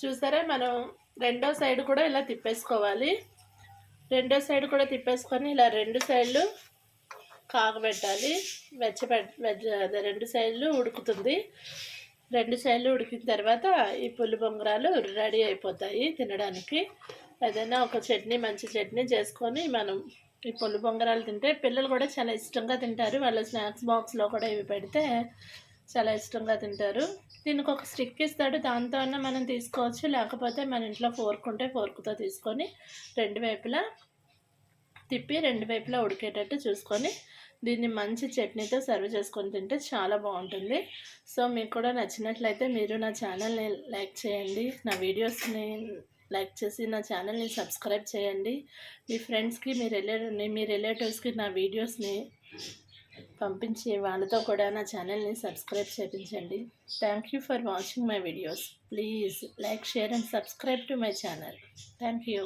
చూసారా మనం రెండో సైడ్ కూడా ఇలా తిప్పేసుకోవాలి. రెండో సైడ్ కూడా తిప్పేసుకొని ఇలా రెండు సైడ్లు కాగబెట్టాలి. అదే రెండు సైడ్లు ఉడుకుతుంది. రెండు సైడ్లు ఉడికిన తర్వాత ఈ పులి బొంగరాలు రెడీ అయిపోతాయి తినడానికి. ఏదైనా ఒక చట్నీ, మంచి చట్నీ చేసుకొని మనం ఈ పులి బొంగరాలు తింటే పిల్లలు కూడా చాలా ఇష్టంగా తింటారు. వాళ్ళ స్నాక్స్ బాక్స్లో కూడా ఇవి పెడితే చాలా ఇష్టంగా తింటారు. దీనికి ఒక స్టిక్ ఇస్తాడు, దాంతో అన్నా మనం తీసుకోవచ్చు. లేకపోతే మన ఇంట్లో ఫోర్క్ ఉంటే ఫోర్క్తో తీసుకొని రెండు వైపులా తిప్పి రెండు వైపులా ఉడికేటట్టు చూసుకొని దీన్ని మంచి చట్నీతో సర్వ్ చేసుకొని తింటే చాలా బాగుంటుంది. సో మీకు కూడా నచ్చినట్లయితే మీరు నా ఛానల్ని లైక్ చేయండి, నా వీడియోస్ని లైక్ చేసి నా ఛానల్ని సబ్స్క్రైబ్ చేయండి. మీ ఫ్రెండ్స్కి, మీ రిలేటివ్స్కి నా వీడియోస్ని పంపించి వాళ్ళతో కూడా నా ఛానల్ని సబ్స్క్రైబ్ చేయించండి. Thank you for watching my videos. Please like, share and subscribe to my channel. Thank you.